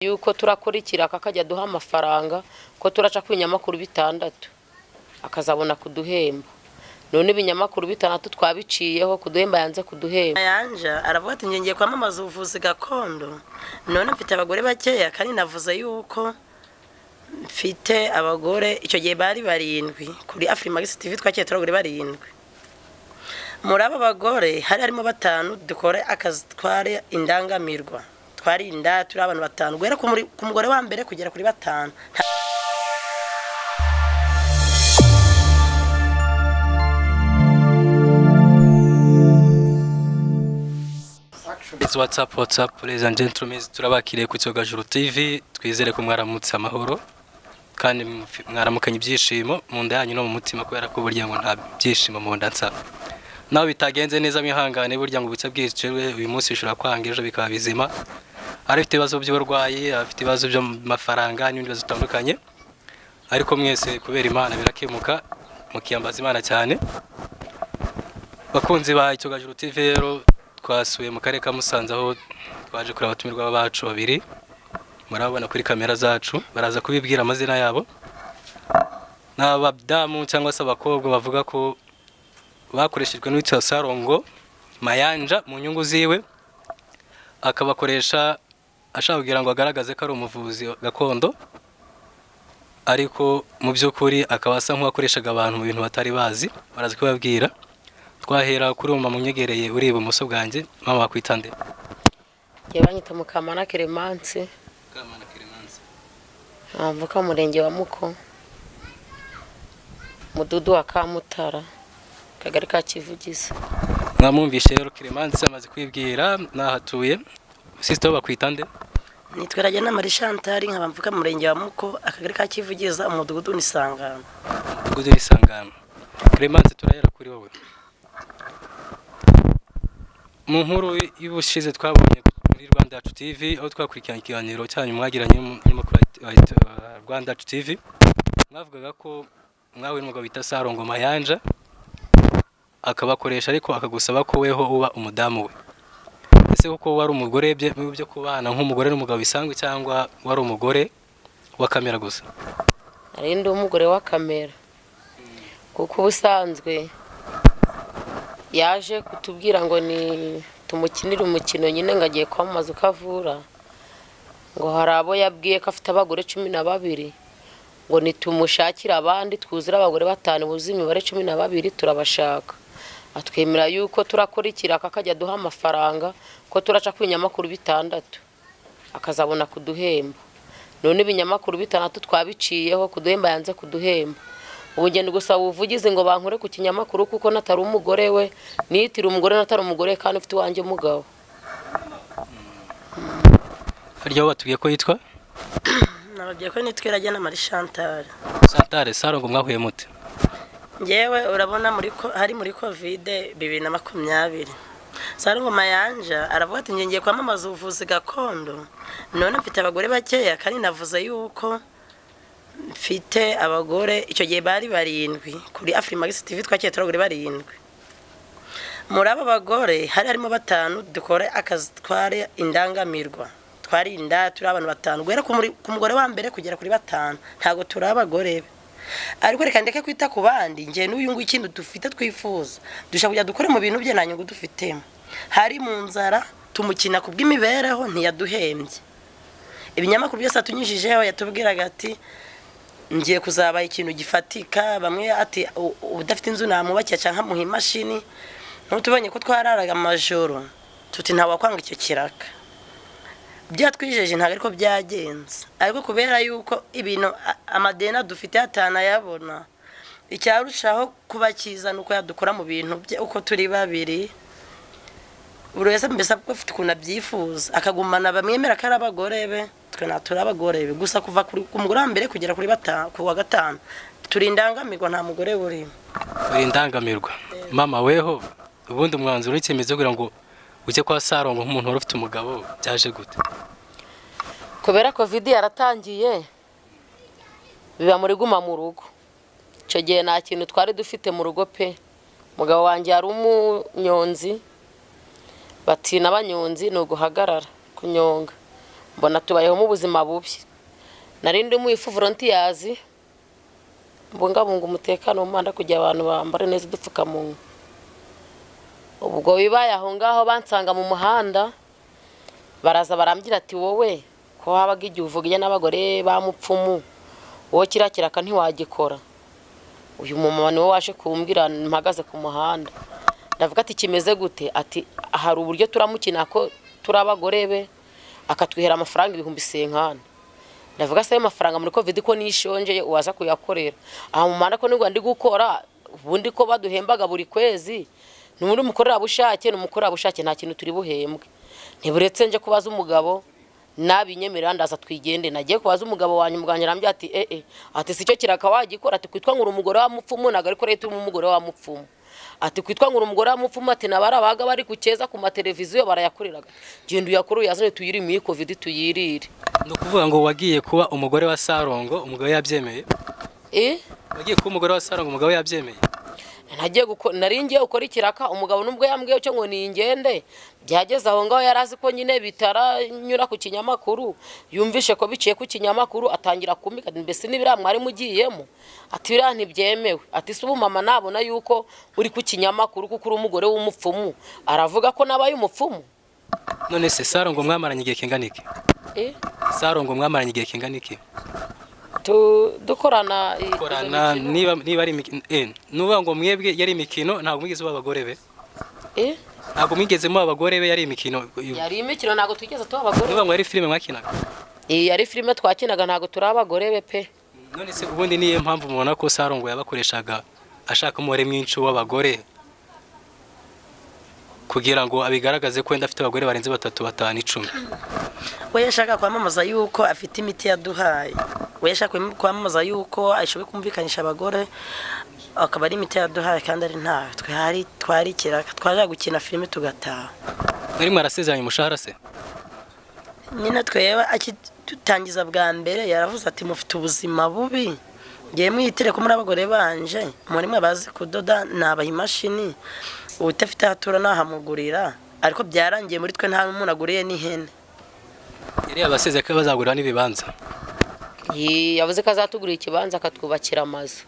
yuko turakurikira akajya duha amafaranga ko turaca ku binyamakuru 6 akazabona kuduhemba. None ibinyamakuru 6 twabiciyeho kuduhemba yanze kuduhemba. Yanja aravuga ati ngiye kwamamaza ubuvuzi gakondo. None mfite abagore bakeya kandi navuze yuko mfite abagore icyo gihe bari 7 kuri Afrimax TV twakiye turagore 7. Muri aba bagore hari harimo 5 dukore akazi tware indangamirwa. Twarinda turi abantu 5 guhera ku mugore wa mbere kugera kuri 5. It's what's up, ladies and gentlemen. Turabakiriye ku Cyogajuru TV. Twizere ko mwaramutse amahoro kandi mwaramukanye ibyishimo mu nda yanyu no mu mutima kubera ko burya ngo nta byishimo mu nda nsa. Naho bitagenze neza mwihangane burya ngo ubutse bwicirwe uyu munsi bishobora kwanga ejo bikaba bizima. Arifite ibibazo by'uburwayi, afite ibibazo byo mafaranga n'ibindi bibazo bitandukanye. Ariko mwese kubera Imana birakemuka mukiyambaza Imana cyane. Bakunzi ba Cyogajuru TV rero twasuye mu karere ka Musanze aho twaje kureba abatumirwa bacu 2 murabona kuri kamera zacu baraza kubibwira amazina yabo. N'abadamu cyangwa se abakobwa bavuga ko bakoreshejwe n'uwitwa Sarongo Mayanja mu nyungu ziwe akabakoresha ashaka kugira ngo agaragaze ko ari umuvuzi gakondo, ariko mu by'ukuri akabasa nk'uwakoreshaga abantu mu bintu batari bazi. Baraza kubabwira. Twahera kuri umama munyegereye uri ibumoso bwanjye. Mama wakwitande? Yabanyita Mukamana Clemence. Mukamana Clemence. Avuka murenge wa Muko. Mududu wa Kamutara. Kagari ka Kivugiza. Mwamumvishe rero Clemence amaze kwibwira nahatuye. Sister bakwitande? Nitweraje na Marie Chantal nkabamvuka murenge wa Muko akagari ka Kivugiza umudugudu ni Sangano. Umudugudu ni Sangano. Clemence turahera kuri wowe. Mu nkuru y'ubushize twabonye muri Rwanda TV aho twakurikiranye ikiganiro cyanyu mwagiranye n'amakuru Rwanda TV, mwavugaga ko mwawe n'umugabo bita Sarongo Mayanja akabakoresha ariko akagusaba ko weho uba umudamu we. Ese kuko wari umugore byo kubana nk'umugore n'umugabo bisanzwe cyangwa wari umugore wa kamera gusa? Ari ndi umugore wa kamera kuko ubusanzwe yaje kutubwira ngo ni tumukinire umukino nyine ngagiye kwamaza ukavura, ngo hari abo yabwiye ko afite abagore 12 ngo nitumushakira abandi twuzira abagore 5 buzi imibare 12 turabashaka. Atwemera yuko turakurikira akajya duha amafaranga ko turaca ku binyamakuru 6 akazabona kuduhemba. None ibinyamakuru 6 twabiciyeho kuduhemba yanze kuduhemba. Ubugende gusaba ubuvugizi ngo bankure ku kinyamakuru kuko natari umugore we, nitira umugore natari umugore kandi ufite wanje umugabo. Harya batubwiye ko yitwa? Nababwiye ko nitweraje na Marie Chantal. Chantal Sarongo mwahuye mute? Ngewe urabona hari muri Covid 2020. Sarongo Mayanja aravuga ati ngiye kwamamaza ubuvuzi gakondo. None mfite abagore bakeya kandi navuze yuko mfite abagore icyo gihe bari 7 kuri Afrimax TV twakiye turagore 7. Muri aba bagore hari harimo 5 dukore akazi tware indangamirwa. Twarinda turi abantu 5 guhera ku mugore wa mbere kugera kuri 5. Ntago turi abagore. Ariko reka ndeke kwita ku bandi ngiye n'uyungu ikintu dufite twifuza dushaka kujya dukore mu bintu bye nanyungu dufitemo. Hari mu nzara tumukina ku bw'imibereho ntiyaduhembye. Ibinyamakuru byose atunyishijeho yatubwiraga ati ngiye kuzaba ikintu gifatika. Bamwe ati udafite inzu namubakira cyangwa muha imashini. N'utubonye ko twararaga amajoro tuti nta wakwanga icyo kiraka. Byatwijeje ntago ariko byagenze, ariko kubera yuko ibintu amadena dufite atana yabona icyarushaho kuba cyiza nuko yadukora mu bintu bye uko turi 2 buri wese mbese afite kuna byifuza akagumana bamwemera ko ari abagore be twe natura abagore be gusa kuva ku mugore mbere kugera kuri 5 ku wa 5 turindangamirwa nta mugore buri indangamirwa. Mama weho ubundi umwanzuro w'icyemezo kugira ngo ujye kwa Sarongo nk'umuntu wari ufite umugabo byaje gute? Kubera Covid yaratangiye biba muri guma mu rugo. Icyo gihe nta kintu twari dufite mu rugo pe. Mugabo wanjye ari umunyonzi bati n'abanyonzi no guhagarara kunyonga. mbona tubayeho mu buzima bubi. Nari ndi mu ifu volunteers mbungabunga umutekano mu Rwanda kugira abantu bambare neza udupfukamunwa. Ubwo bibaye aho ngaho bansanga mu muhanda baraza barambwira ati wowe ko habaga igihe uvugiye n'abagore bamupfumu wowe kirakiraka ntiwagikora. Uyu mumama niwe waje kumbwira mpagaze ku muhanda. Ndavuga ati kimeze gute? Ati hari uburyo turamukina ko turabagore be akatwihera amafaranga 500. Ndavuga se amafaranga muri covid ko nishonje uwaza kuyakorera. Aha mu Rwanda ko nigwa ndi gukora ubundi ko baduhembaga buri kwezi. N'undi mukorera bushake n'umukorera bushake nta kintu turi buhembwe. Ntiburetse nje kubaza umugabo nabinyemerera ndaza twigende. Nagiye kubaza umugabo wanyu muganje arambye ati ati sicyo kiraka wagikora ati kwitwa ngura umugore wa mupfumu naga ariko leta umugore wa mupfumu. Ati kwitwa ngura umugore wa mupfumu ati nabarabaga bari kukeza ku mateleviziyo barayakoreraga. Genda uyakuru yazane tuyiri mu covid tuyirire. No kuvuga ngo wagiye kuba umugore wa Sarongo umugabo yabyemeye? Wagiye kuba umugore wa Sarongo umugabo yabyemeye? Nagiye naringiye ukora ikiraka umugabo nubwo yambwiye cyo ngo ningende byageze aho ngaho yarazi ko nyine bitaranyura ku kinyamakuru yumvishe ko biciye ku kinyamakuru atangira kumika mbese nibira mwari mugiyemo ati bira ntibyemewe ati subu mama nabona yuko uri ku kinyamakuru kuko uri umugore w'umupfumu aravuga ko nabaye umupfumu. None se Sarongo mwamaranye igihe kingana iki? Sarongo mwamaranye igihe kingana iki? Dukorana niba ari nuba ngo mwebwe yari imikino ntabwo mwigeze babagore be? Ntabwo mwigeze mu abagore be yari imikino? Yari imikino ntabwo twigeze abagore. Nuba ngo yari filime mwakinaga? Yari filime twakinaga ntabwo turi abagore be pe. None se ubundi niye mpamvu mubona ko Sarongo yabakoreshaga ashaka umubare mwinshi w'abagore kugira ngo abigaragaze ko wenda afite abagore barenze 3, 5, 10? We yashaka kwamamaza yuko afite imiti yaduhaye. We yashaka kwamamaza yuko ashoboye kumvikanisha abagore akaba ari imiti yaduhaye kandi ari ntawe. Twari kiraka twaje gukina filime tugataha. Muri mwarasezeranye umushahara se? Nyina twewe akitutangiza bwa mbere yaravuze ati mufite ubuzima bubi. Ngiye mwitire ko muri abagore banje muri mwe bazi kudoda nabaha imashini utafite hatura nahamugurira ariko byarangiye muri twe nta n'umuntu aguriye n'ihene. Yari abaseze ko bazagurira n'ibibanza. Yavuze ko azatugurira ikibanza akatwubakira amazu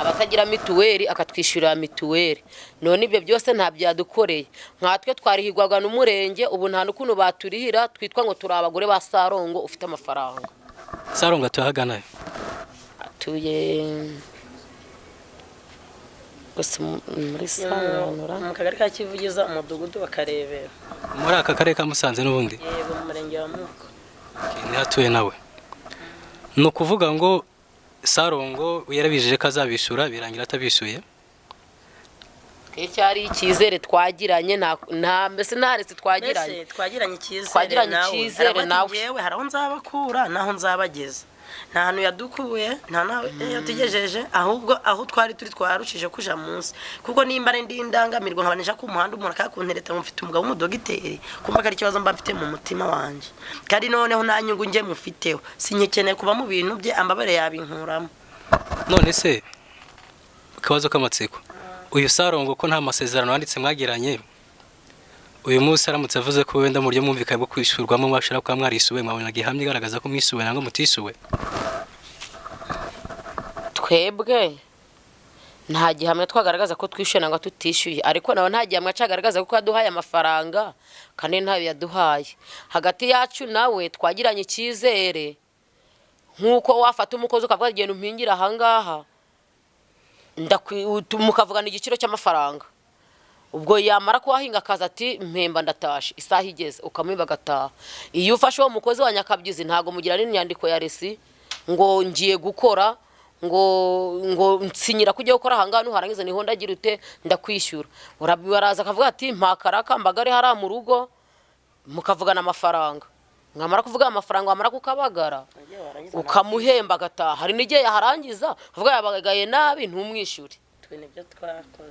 abatagira mituweli akatwishyurira mituweli. None ibyo byose nta byadukoreye nkatwe twarihigwaga n'umurenge ubu nta n'ukuntu baturihira twitwa ngo turi abagore ba Sarongo ufite amafaranga. Sarongo tuhagana atuye gusa muri Saronora mu kagari ka Kivugiza umudugudu bakarebera muri aka karere ka Musanze n'ubundi. Yego mu murenge wa Muko. Ni hatuye nawe. No kuvuga ngo Sarongo yarabijije kazabishura birangira atabishuye. Cyari ikizere twagiranye nta mbese naretse twagiranye ikizere nawe yewe haraho nzabakura naho nzabageza nta hantu yadukuye nta yatugejeje ahubwo aho twari turi twarushije kuja munsi kuko nimba ari ndindangamirwa nkabanisha ku muhanda umuntu akakuntereta mufite umugabo w'umudogiteri kumva kari kibazo mba mfite mu mutima wanje kandi noneho nta nyungu nge mufiteho sinyekeneye kuba mu bintu bye ambabare yabinkuramo. None se kabazo kamatsiko uyu Sarongo ko nta masezerano yanditse mwagiranye uyu munsi aramutse avuze ko wenda mu buryo mwumvikanye bwo kwishyurwamo mwashira kwa mwarisuwe mwabona gihamye igaragaza ko mwisuwe nango mutisuwe? Twebwe nta gihamya twagaragaza ko twishyuye nangwa tutishyuye ariko nawe nta gihamya cyagaragaza ko yaduhaye amafaranga kandi ntayo yaduhaye. Hagati yacu nawe twagiranye ikizere nkuko wafata umukozi ukavuga genda umpingira aha ngaha mukavugana igiciro cy'amafaranga ubwo yamara kuhahinga akaza ati mpemba ndatashe isaha igeze ukamwimba gataha. Iyo ufashe uwo mukozi wa Nyakabyizi ntago mugira n'inyandiko ya resi ngo ngiye gukora ngo nsinyira kujya gukora hangano harangiza niho ndagira ute ndakwishyura urabaraza akavuga ati mpakaraka mbagare hari mu rugo mukavugana amafaranga ngamara kuvuga amafaranga amara kukabagara ukamuhemba gataha. Hari n'igihe yaharangiza avuga yabagaye nabi ntumwishyure.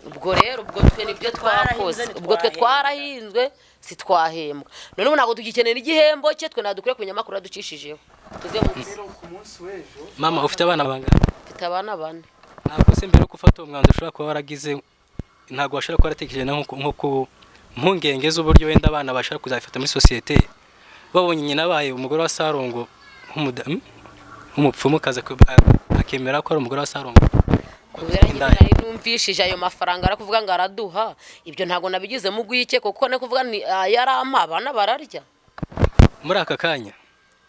Ubwo rero ubwo twe nibyo twakoze ubwo twe twarahinzwe si twahembwa none ubu ntabwo tugikenera igihembo cye twe nadukure ku nyamakuru aducishijeho tuze ku munsi w'ejo. Mama ufite abana bangana? Mfite abana 4. Ntabwo se mbere ko ufata umwanzuro ushobora kuba waragize ntabwo washobora kuba waratekereje nko ku mpungenge z'uburyo wenda abana bashaka kuzafata muri societe babonye nyina baye umugore wa Sarongo nk'umupfumu kaza akemera ko ari umugore wa Sarongo kubera nyine numvishije ayo mafaranga arakuvuga ngo araduha ibyo ntago nabigize mu gwike kuko ne kuvuga ni yarampa abana bararya muri aka kanya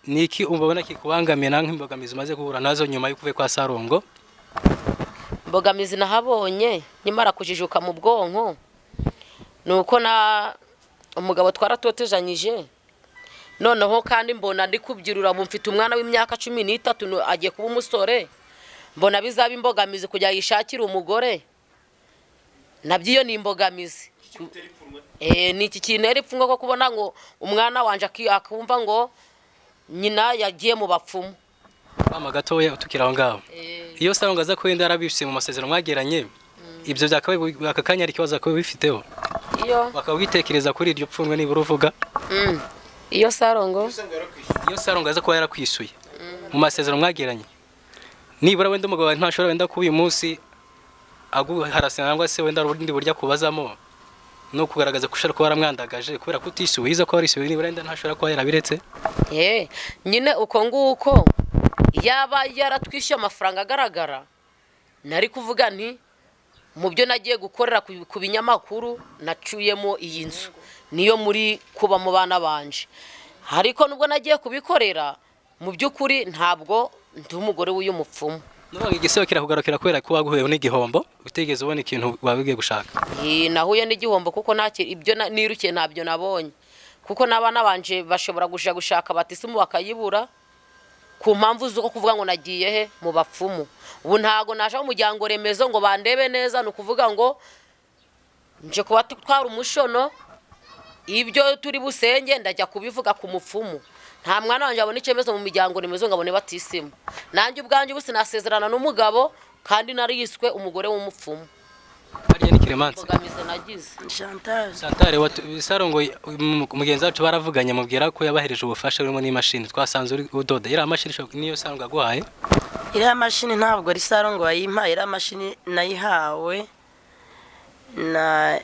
niki umbabona kikubangamiye nanka imbogamizi maze guhura nazo nyuma yo kuve kwa Sarongo imbogamizi nahabonye nyimara kujijuka mu bwonko nuko na umugabo twaratotejanyije noneho kandi mbona ndi kubyirura mfite umwana w'imyaka 13 agiye kuba umusore mbona bizaba imbogamizi kujya yishakira umugore nabyiyo ni imbogamizi ni iki kintu ipfungo ko kubona ngo umwana wanje akumva ngo nyina yagiye mu bapfumu mama gatoya utukira aho ngaho iyo Sarongo aza ko yenda yarabishye mu masezerano mwageranye ibyo byakabaye akakanya ari kibazo ko bifiteho iyo bakabwitekereza kuri iryo pfunwe nibura uvuga iyo Sarongo aza ko yarakwisuye mu masezerano mwageranye nibura wenda umugabo ntashobora wenda kuba uyu munsi aguharasana nangwa se wenda urundi burya kubazamo no kugaragaza kushara ko waramwandagaje kubera ko utisubiza ko warisubiye nibura wenda ntashobora ko yarabiretse nyine uko nguko yaba yaratwishyuye amafaranga agaragara nari kuvuga nti mu byo nagiye gukorera ku binyamakuru nacuyemo iyi nzu niyo muri kuba mu bana banje ariko nubwo nagiye kubikorera mu by'ukuri ntabwo ndi umugore w'uyu mupfumu nubwo igisebo kirakugarukira kubera ko waguhuye n'igihombo utegeze ubona ikintu wabigiye gushaka nahuye n'igihombo kuko ibyo nirukiye ntabyo nabonye kuko n'abana banje bashobora gushaka batisimu bakayibura ku mpamvu zo kuvuga ngo nagiye he mu bapfumu ubu ntago naje mu muryango remezo ngo bandebe neza no kuvuga ngo nje kuba twara umushono ibyo turi busenge ndajya kubivuga ku mupfumu nta mwana wanje abone icyemezo mu miryango remezo ngabone batisimu nanjye ubwanje ubu sinasezerana n'umugabo kandi nariswe umugore w'umupfumu ariye ni Clemence bogamize nagize Chantal Sarongo mugenzi wacu baravuganye mubwira ko yabahereje ubufasha burimo n'imashini twasanze uri udoda ira mashini niyo Sarongo agwaye ira mashini ntabwo ari Sarongo wayimpaye ira mashini nayihawe na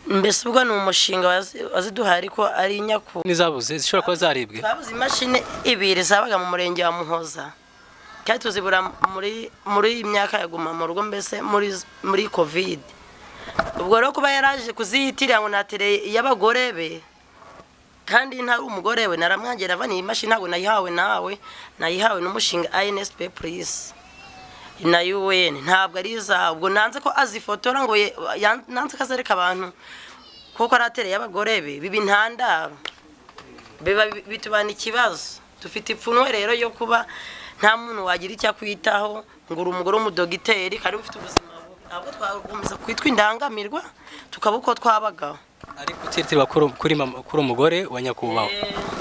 mbese ubwo ni umushinga waziduhaye ariko ari nyaku nizabuze zishobora kuba zaribwe babuze imashini ibiri zabaga mu murenge wa Muhoza kandi tuzibura muri imyaka yaguma mu rugo mbese muri covid ubwo rero kuba yaraje kuziyitirira ngo natereye y'abagore be kandi ntari umugore we naramwangera avaniye imashini ntabwo nayihawe n'umushinga INSP Police na UN ntabwo ari za ubwo nanze ko azifotora ngo nanze kazereka abantu kuko aratereye y'abagore be bibi ntandaro bitubana ikibazo dufite ipfunwe rero yo kuba nta muntu wagira icyo kwitaho ngo uri umugore w'umudogiteri kandi ufite ubuzima ahubwo twakomeza kwitwa indangamirwa tukaba uko twabagaho ariko utitirwa kuri umugore wa nyakubahwa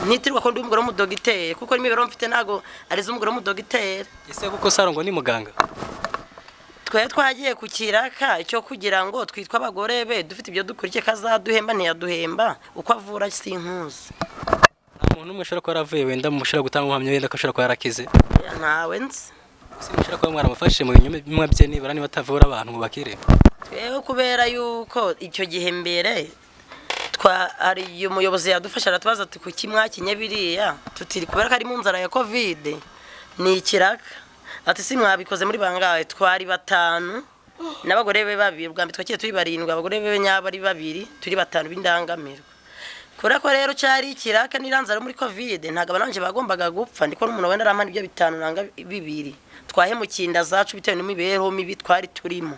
ntitirwa ko ndi umugore w'umudogiteri kuko n'imibereho mfite ntago arizo umugore w'umudogiteri ese kuko Sarongo ni muganga twagiye ku kiraka cyo kugira ngo twitwe abagore be dufite ibyo dukurikiye kazaduhemba ntiyaduhemba uko avura sinkuzi umuntu umwe ashobora kuba yaravuye wenda mushobora gutanga ubuhamya wenda ko ashobora kuba yarakize ntawe nzi mushobora kuba mwaramufashe mu binyoma bimwe bye nibura niba atavura abantu ngo bakire twebwe kubera yuko icyo gihe mbere ari umuyobozi yadufasha aratubaza ati kuki mwakinye biriya tutiri kubera ko ari mu nzara ya covid ni ikiraka ati si mwabikoze muri bangahe twari batanu n'abagore be babiri ubwa mbere twakiye turi barindwi abagore be nyaba ari babiri turi batanu b'indangamirwa kubera ko rero cyari ikiraka n'iranzara muri covid ntago abananje bagombaga gupfa ndiko n'umuntu wenda aramana ibyo bitanu nanga bibiri twahemukiye inda zacu bitewe n'imibereho mibi twari turimo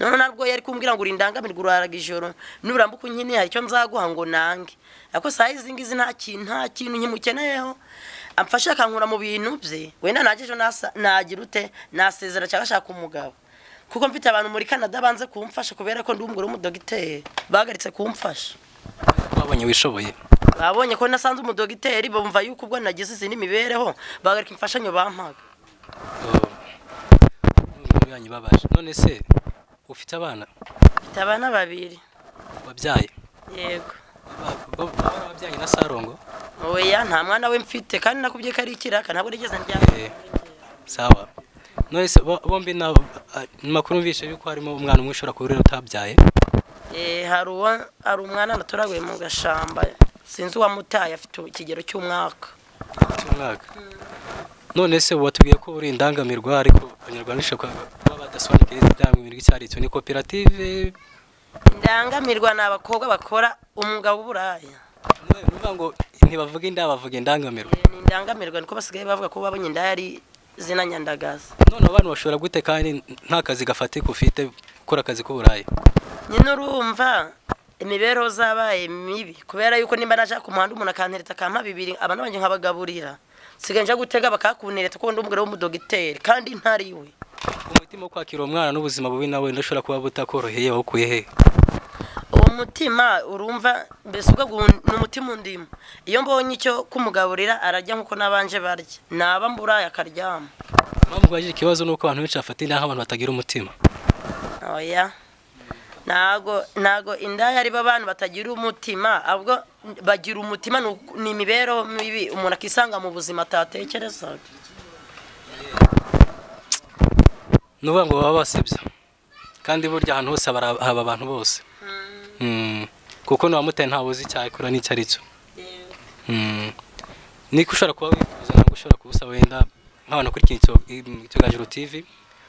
none nabwo yari kumbwira ngo urindangamirwa uraraga ijoro nurambuka unkini hari cyo nzaguha ngo nange ako sayi zingizi nta kintu nkimukeneyeho amfasha akankura mu bintu bye wenda nagejo nagira ute nasezera cyangwa ashaka umugabo kuko mfite abantu muri Canada banze kumfasha kubera ko ndi umugore w'umudogiteri bagaritse kumfasha babonye wishoboye babonye ko nasanze umudogiteri bumva yuko ubwo nagize izindi mibereho bagarika imfashanyo bampaga yanyu babaje none se ufite abana babiri wabyaye yego wabyaye na Sarongo oya nta mwana we mfite kandi nakubye ko ari ikiraka ntabwo rigeze njya sawa none se bombi na makuru mvishe yuko harimo umwana umwe ushobora kuba utabyaye hari umwana naturaguye mu gashamba sinzi uwamutaye afite ikigero cy'umwaka. None se watubwiye ko uri indangamirwa ariko abanyarwanda bishaka kuba badasobanukira indangamirwa icyo ari cyo. Ni koperative? Indangamirwa ni abakobwa bakora umwuga w'uburaya. Nuvuga ngo ntibavuga inda, bavuga indangamirwa. Ni indangamirwa niko basigaye bavuga ko babonye inda yari zina nyandagaza. None abantu bashobora gute kandi nta kazi gafatika ufite gukora akazi k'uburaya? Nyine urumva imibereho zabaye mibi kubera yuko nimba naje ku muhanda umuntu akantereta akampa 2 abana banje nkabagaburira sigaye nje gutega bakakuntereta ko ndi umugore w'umudogiteri kandi ntari we. Umutima wo kwakira umwana n'ubuzima bubi nawe ndashobora kuba butakoroheye wakuye he? Uwo mutima urumva mbese ubwo ni umutima undimo. Iyo mbonye icyo kumugaburira arajya nkuko nabanje barya naba mburaye akaryama. Mpamvu gwaje ikibazo nuko abantu benshi bafata inda nk'abantu batagira umutima. Oya. Nago indaya ari abantu batagira umutima ahubwo bagira umutima ni imibereho mibi umuntu akisanga mu buzima atatekerezaga. Nuvuga ngo baba basebya kandi burya ahantu hose haba abantu bose. Kuko n'uwamutaye ntabuzi cyakora n'icyo ari cyo. Niko ushobora kuba wifuza ntabwo ushobora kubusaba wenda nk'abantu kuri Icyogajuru TV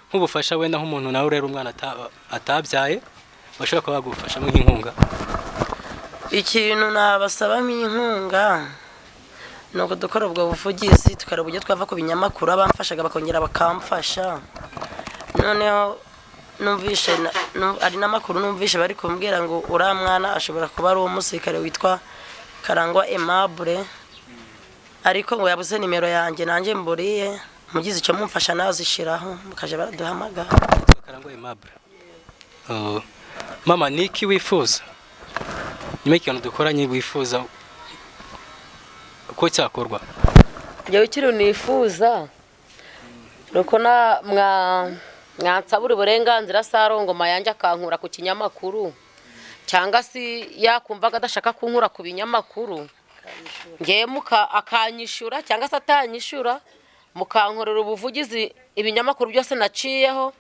nk'ubufasha wenda nk'umuntu nawe urera umwana atabyaye bashobora kuba bagufashamo nk'inkunga. Ikintu nabasaba nk'inkunga nuko dukora ubwo buvugizi tukareba uburyo twava ku binyamakuru abamfashaga bakongera bakamfasha. Noneho numvishe ari namakuru numvishe bari kumbwira ngo ura mwana ashobora kuba ari umusirikare witwa Karangwa Aimable ariko ngo yabuze nimero yanjye nanjye mburiye mugize icyo mumfasha nazishiraho mukaje baraduhamagara. Karangwa Aimable. Mama niki wifuza nyuma y'ikintu dukoranye wifuza ko cyakorwa? Jewe kiri nifuza nuko mwansabura uburenganzira Sarongoma yanje akankura ku kinyamakuru cyangwa si yakumvaga adashaka kunkura ku binyamakuru ngiye akanyishura cyangwa se atanyishura mukankorera ubuvugizi ibinyamakuru byose naciyeho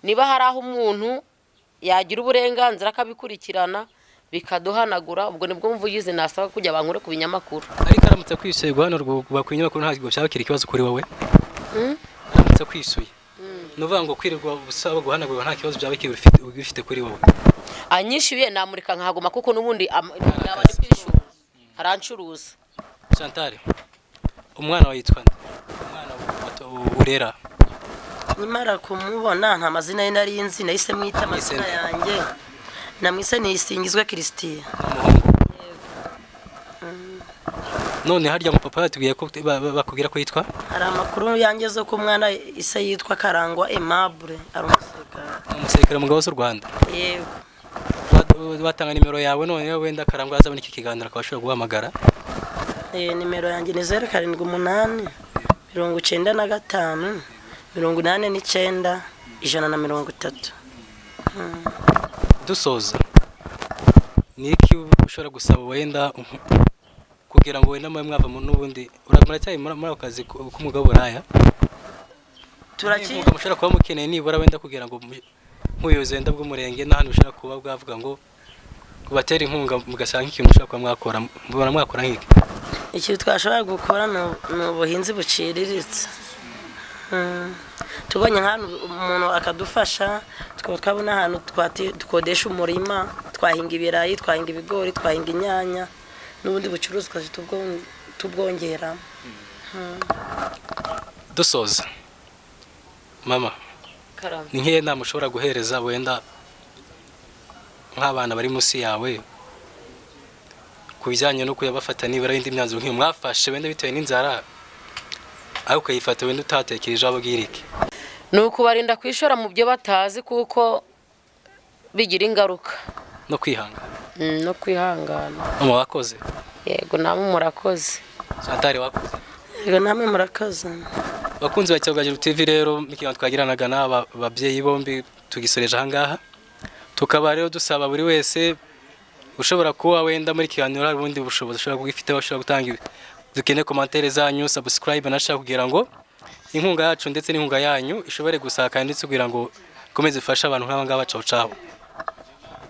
niba hari aho umuntu yagira uburenganzira akabikurikirana bikaduhanagura ubwo nibwo mvugizi nasaba kujya bankure ku binyamakuru. Ariko aramutse kwisuye guhano bakwinyumakuru ntabwo cyabakira ikibazo kuri wowe. Aramutse kwisuye nuvuga ngo kwirirwa ubusaba guhanagura nta kibazo byabakira ufite kuri wowe. Anyishyuye namurika nkaguma kuko nubundi abari kwishyura arancuruza. Chantal umwana wayitwa nde? Umwana urera nimara kumubona nta mazina ye nari nzi nahise mwita amazina yanjye namwise Nisingizwe Christian. None harya mu papa yatubwiye ko bakubwira ko yitwa? Hari amakuru yanjye zo ku mwana ise yitwa Karangwa Aimable ari umusirikare mugabo w'u Rwanda. Yego. Watanga nimero yawe none wenda Karangwa azabona iki kiganiro akabashobora guhamagara. Nimero yanjye ni 078 95 89 130. Dusoza niki ushobora gusaba wenda kugira ngo wenda mwava mu nubundi uramuracyari muri akazi k'umugabo buraya turakiga mushobora kuba mukeneye nibura wenda kugira ngo nk'ubuyobozi wenda bw'umurenge n'ahandi ushobora kuba bwavuga ngo kubatera inkunga mugasanga ikintu ushobora kuba mwakora mubona mwakora nk'iki? Ikintu twashobora gukora ni ubuhinzi buciriritse. Tubonye nk'ahantu umuntu akadufasha twabona ahantu dukodesha umurima twahinga ibirayi twahinga ibigori twahinga inyanya n'ubundi bucuruzwa tubwongera. Dusoza mama ni nk'iyo nama ushobora guhereza wenda nk'abana bari munsi yawe ku bijyanye no kuyabafata nibura indi myanzuro nk'iyo mwafashe wenda bitewe n'inzara aho ukayifata wenda utatekereje ababwira iki? Ni ukubarinda kwishora mu byo batazi kuko bigira ingaruka no kwihangana. No kwihangana. Mama wakoze? Yego namwe murakoze. Chantal wakoze? Yego namwe murakoze. Bakunzi ba Icyogajuru TV rero mikiganiro twagiranaga n'aba babyeyi bombi tugisoreje ahangaha tukaba rero dusaba buri wese ushobora kuba wenda muri kiganiro hari ubundi bushobozi ushobora kugifite bashobora gutanga dukene commentaire zanyu subscribe nashaka kugira ngo inkunga yacu ndetse n'inkunga yanyu ishobore gusaka ndetse kugira ngo komeze ifashe abantu nk'aba ngaba bacaho.